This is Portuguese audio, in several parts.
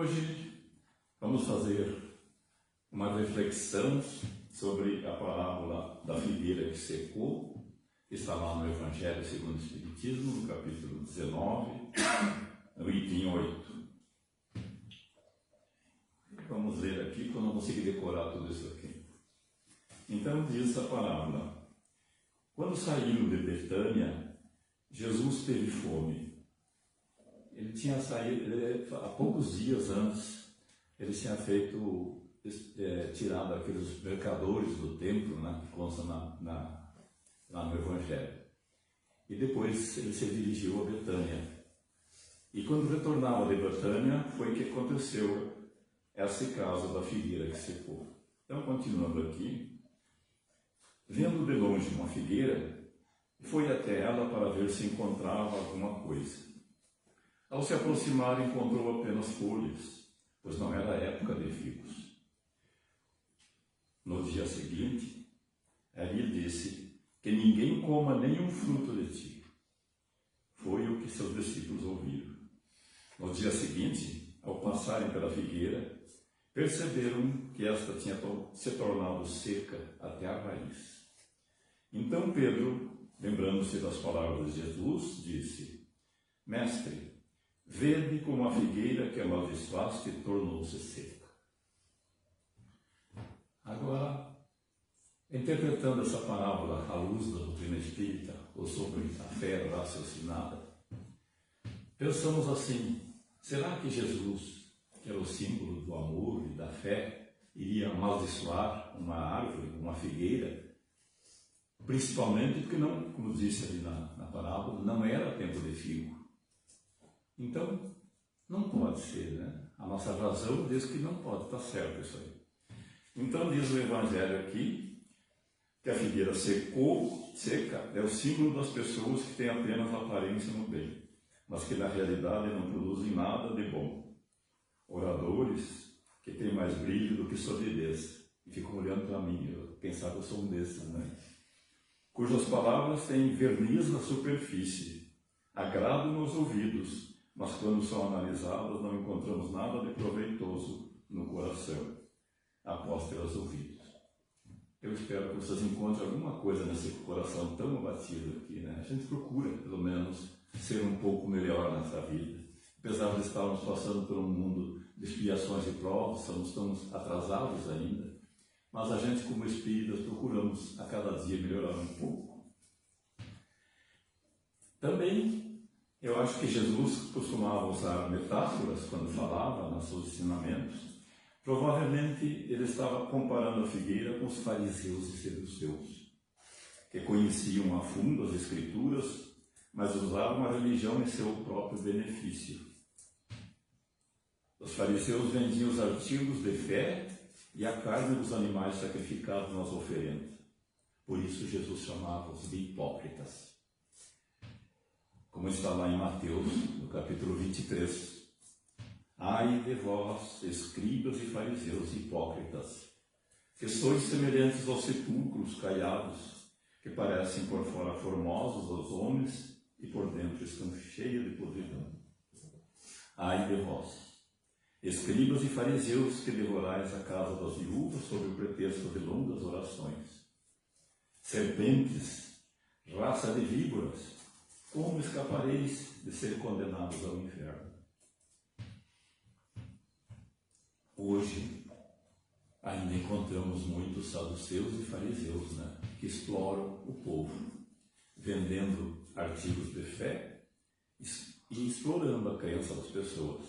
Hoje vamos fazer uma reflexão sobre a parábola da figueira que secou, que está lá no Evangelho segundo o Espiritismo, no capítulo 19, no item 8. Vamos ler aqui, porque eu não consegui decorar tudo isso aqui. Então diz a parábola: quando saíram de Betânia, Jesus teve fome. Ele tinha saído, há poucos dias antes, ele tinha feito, tirado aqueles mercadores do templo, né, que consta lá no Evangelho. E depois ele se dirigiu a Betânia. E quando retornava de Betânia, foi que aconteceu esse caso da figueira que secou. Então, continuando aqui, vendo de longe uma figueira, foi até ela para ver se encontrava alguma coisa. Ao se aproximar, encontrou apenas folhas, pois não era época de figos. No dia seguinte, ele disse que ninguém coma nenhum fruto de ti. Foi o que seus discípulos ouviram. No dia seguinte, ao passarem pela figueira, perceberam que esta tinha se tornado seca até a raiz. Então Pedro, lembrando-se das palavras de Jesus, disse: Mestre, vede como a figueira que amaldiçoaste tornou-se seca. Agora, interpretando essa parábola à luz da doutrina espírita, ou sobre a fé raciocinada, pensamos assim: será que Jesus, que era o símbolo do amor e da fé, iria amaldiçoar uma árvore, uma figueira? Principalmente porque não, como disse ali na parábola, não era tempo de figo. Então, não pode ser, né? A nossa razão diz que não pode estar certo isso aí. Então diz o Evangelho aqui que a figueira seca é o símbolo das pessoas que têm apenas aparência no bem, mas que na realidade não produzem nada de bom. Oradores que têm mais brilho do que solidez e ficam olhando para mim, eu pensava que eu sou um desses, né? Cujas palavras têm verniz na superfície, agrado nos ouvidos, mas quando são analisadas não encontramos nada de proveitoso no coração, após tê-las ouvido. Eu espero que vocês encontrem alguma coisa nesse coração tão abatido aqui, né? A gente procura, pelo menos, ser um pouco melhor nessa vida. Apesar de estarmos passando por um mundo de expiações e provas, estamos atrasados ainda, mas a gente, como espíritas, procuramos a cada dia melhorar um pouco. Também, eu acho que Jesus costumava usar metáforas quando falava nos seus ensinamentos. Provavelmente ele estava comparando a figueira com os fariseus e saduceus, que conheciam a fundo as Escrituras, mas usavam a religião em seu próprio benefício. Os fariseus vendiam os artigos de fé e a carne dos animais sacrificados nas oferendas. Por isso Jesus chamava-os de hipócritas. Como está lá em Mateus, no capítulo 23. Ai de vós, escribas e fariseus hipócritas, que sois semelhantes aos sepulcros caiados, que parecem por fora formosos aos homens e por dentro estão cheios de podridão. Ai de vós, escribas e fariseus, que devorais a casa das viúvas sob o pretexto de longas orações. Serpentes, raça de víboras, como escapareis de ser condenados ao inferno? Hoje, ainda encontramos muitos saduceus e fariseus, né, que exploram o povo, vendendo artigos de fé e explorando a crença das pessoas.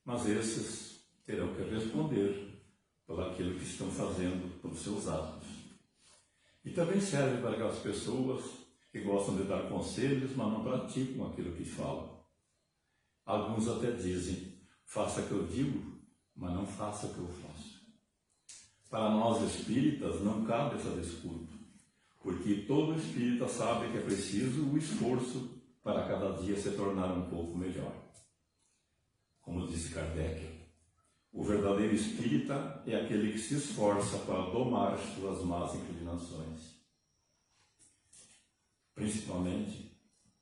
Mas esses terão que responder por aquilo que estão fazendo, pelos seus atos. E também serve para aquelas pessoas que gostam de dar conselhos, mas não praticam aquilo que falam. Alguns até dizem: faça o que eu digo, mas não faça o que eu faço. Para nós espíritas não cabe essa disputa, porque todo espírita sabe que é preciso o esforço para cada dia se tornar um pouco melhor. Como disse Kardec, o verdadeiro espírita é aquele que se esforça para domar suas más inclinações. Principalmente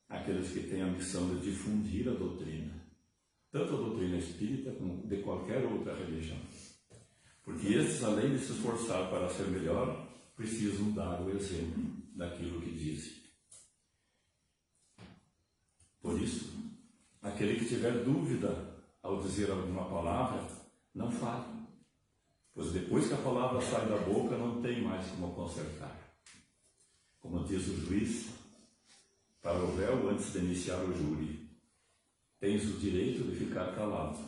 aqueles que têm a missão de difundir a doutrina, tanto a doutrina espírita como de qualquer outra religião. Porque esses, além de se esforçar para ser melhor, precisam dar o exemplo daquilo que dizem. Por isso, aquele que tiver dúvida ao dizer alguma palavra, não fale, pois depois que a palavra sai da boca, não tem mais como consertar. Como diz o juiz, para o réu antes de iniciar o júri, tens o direito de ficar calado,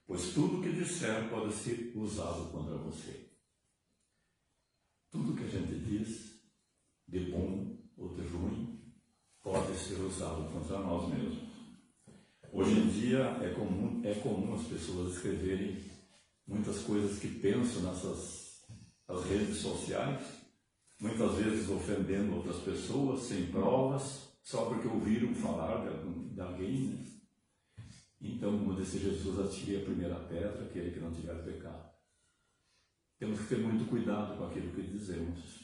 pois tudo que disser pode ser usado contra você. Tudo que a gente diz, de bom ou de ruim, pode ser usado contra nós mesmos. Hoje em dia é comum as pessoas escreverem muitas coisas que pensam nas redes sociais, muitas vezes ofendendo outras pessoas, sem provas, só porque ouviram falar de alguém, né? Então, como disse Jesus, atire a primeira pedra, aquele que não tiver pecado. Temos que ter muito cuidado com aquilo que dizemos.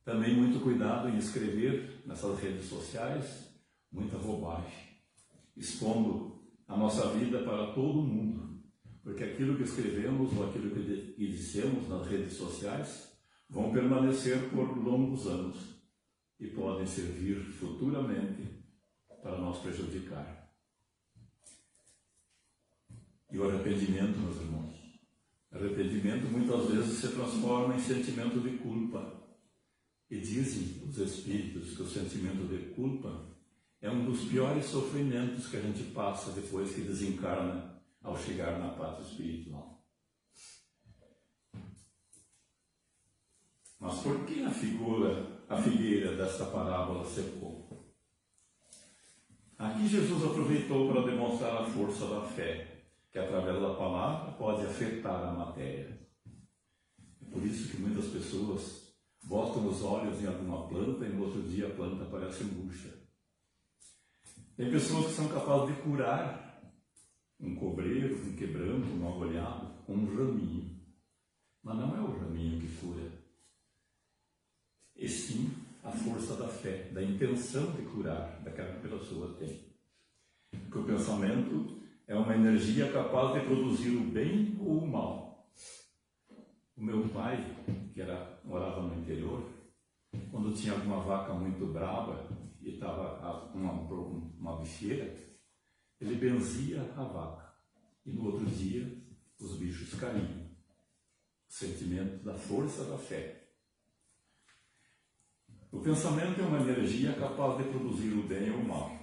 Também muito cuidado em escrever nessas redes sociais muita bobagem, expondo a nossa vida para todo mundo, porque aquilo que escrevemos ou aquilo que dissemos nas redes sociais vão permanecer por longos anos e podem servir futuramente para nos prejudicar. E o arrependimento, meus irmãos, arrependimento muitas vezes se transforma em sentimento de culpa. E dizem os espíritos que o sentimento de culpa é um dos piores sofrimentos que a gente passa depois que desencarna ao chegar na pátria espiritual. Mas por que a figueira desta parábola secou? Aqui Jesus aproveitou para demonstrar a força da fé, que através da palavra pode afetar a matéria. É por isso que muitas pessoas botam os olhos em alguma planta e no outro dia a planta parece murcha. Tem pessoas que são capazes de curar um cobreiro, um quebranto, um mal-olhado com um raminho. Mas não é o raminho que cura. E sim a força da fé, da intenção de curar daquela que a pessoa tem. Porque o pensamento é uma energia capaz de produzir o bem ou o mal. O meu pai, que morava no interior, quando tinha alguma vaca muito brava e estava uma bicheira, ele benzia a vaca. E no outro dia, os bichos caíam. O sentimento da força da fé. O pensamento é uma energia capaz de produzir o bem ou o mal.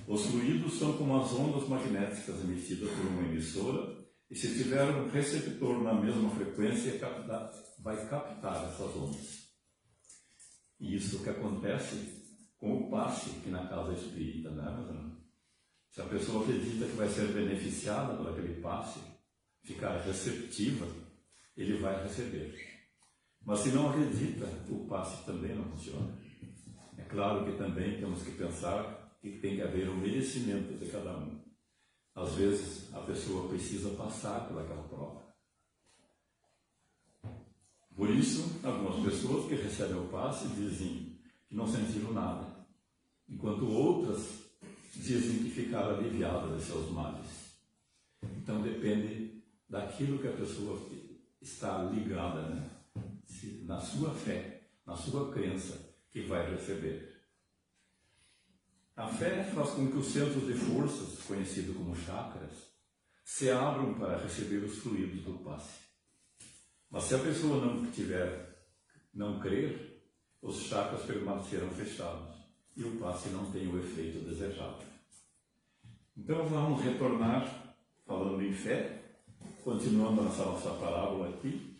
Os fluidos são como as ondas magnéticas emitidas por uma emissora, e se tiver um receptor na mesma frequência, vai captar essas ondas. E isso que acontece com o passe aqui na casa espírita, né? Se a pessoa acredita que vai ser beneficiada por aquele passe, ficar receptiva, ele vai receber. Mas se não acredita, o passe também não funciona. É claro que também temos que pensar que tem que haver o merecimento de cada um. Às vezes, a pessoa precisa passar por aquela prova. Por isso, algumas pessoas que recebem o passe dizem que não sentiram nada, enquanto outras dizem que ficaram aliviadas de seus males. Então, depende daquilo que a pessoa está ligada, né? Na sua fé, na sua crença, que vai receber. A fé faz com que os centros de forças, conhecidos como chakras, se abram para receber os fluidos do passe. Mas se a pessoa não crer, os chakras permanecerão fechados e o passe não tem o efeito desejado. Então vamos retornar falando em fé, continuando nessa nossa parábola aqui.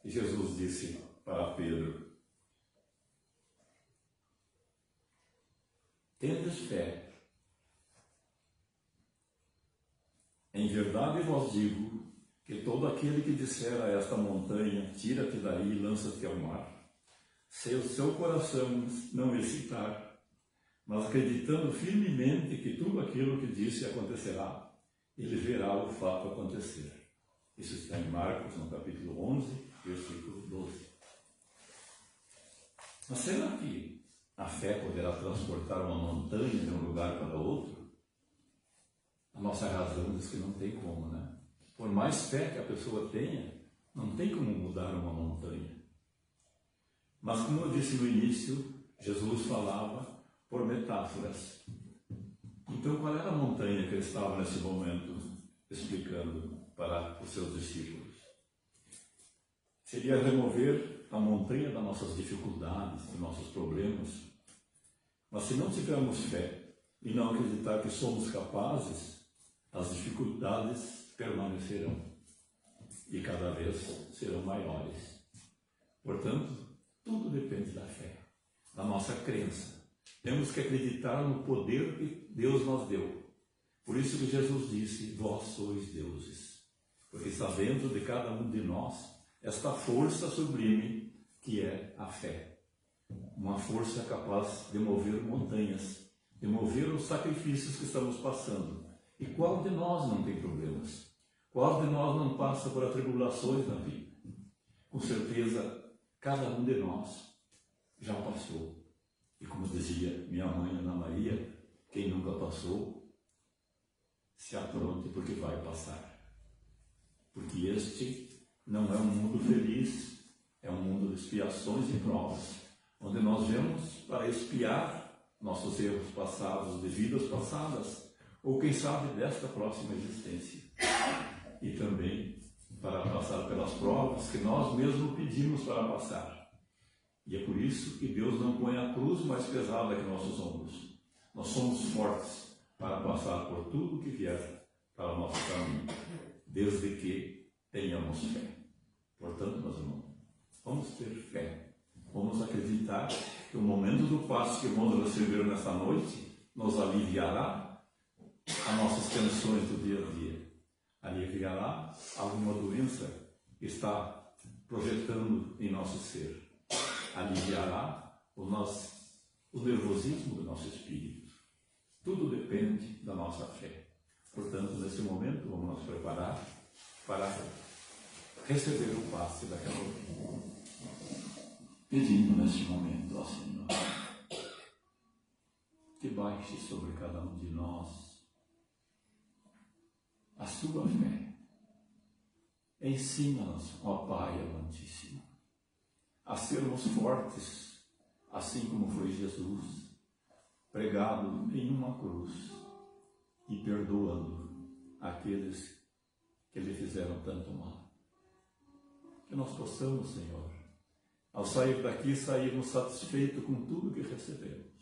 E Jesus disse para Pedro: tendes fé. Em verdade vos digo que todo aquele que disser a esta montanha, tira-te daí e lança-te ao mar, se o seu coração não excitar, mas acreditando firmemente que tudo aquilo que disse acontecerá, ele verá o fato acontecer. Isso está em Marcos, no capítulo 11, versículo 12. Mas será que a fé poderá transportar uma montanha de um lugar para outro? A nossa razão diz que não tem como, né? Por mais fé que a pessoa tenha, não tem como mudar uma montanha. Mas como eu disse no início, Jesus falava por metáforas. Então qual era a montanha que ele estava nesse momento explicando para os seus discípulos? Seria remover a montanha das nossas dificuldades, dos nossos problemas. Mas se não tivermos fé e não acreditar que somos capazes, as dificuldades permanecerão e cada vez serão maiores. Portanto, tudo depende da fé, da nossa crença. Temos que acreditar no poder que Deus nos deu. Por isso que Jesus disse, vós sois deuses. Porque está dentro de cada um de nós esta força sublime que é a fé. Uma força capaz de mover montanhas, de mover os sacrifícios que estamos passando. E qual de nós não tem problemas? Qual de nós não passa por atribulações na vida? Com certeza, cada um de nós já passou. E como dizia minha mãe, Ana Maria, quem nunca passou, se apronte porque vai passar. Porque este não é um mundo feliz, é um mundo de expiações e provas, onde nós vemos para expiar nossos erros passados, de vidas passadas, ou quem sabe desta próxima existência. E também para passar pelas provas que nós mesmos pedimos para passar. E é por isso que Deus não põe a cruz mais pesada que nossos ombros. Nós somos fortes para passar por tudo que vier para o nosso caminho, desde que tenhamos fé. Portanto, meus irmãos, vamos ter fé. Vamos acreditar que o momento do passo que vamos receber nesta noite nos aliviará as nossas tensões do dia a dia. Aliviará alguma doença que está projetando em nosso ser. Aliviará o nervosismo do nosso espírito. Tudo depende da nossa fé. Portanto, nesse momento, vamos nos preparar para receber o passe daquela hora. Pedindo neste momento ao Senhor que baixe sobre cada um de nós a sua fé. Ensina-nos, ó Pai amantíssimo, a sermos fortes, assim como foi Jesus, pregado em uma cruz e perdoando aqueles que lhe fizeram tanto mal. Que nós possamos, Senhor, ao sair daqui, sairmos satisfeitos com tudo que recebemos.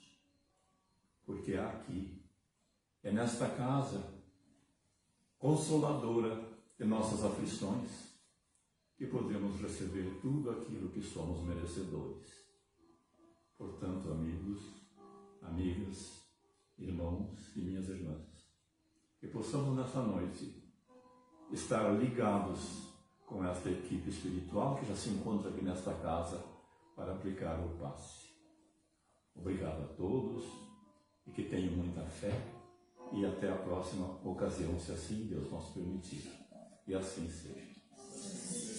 Porque aqui, é nesta casa consoladora de nossas aflições, que podemos receber tudo aquilo que somos merecedores. Portanto, amigos, amigas, irmãos e minhas irmãs, que possamos nessa noite estar ligados com esta equipe espiritual que já se encontra aqui nesta casa para aplicar o passe. Obrigado a todos e que tenham muita fé e até a próxima ocasião, se assim Deus nos permitir. E assim seja.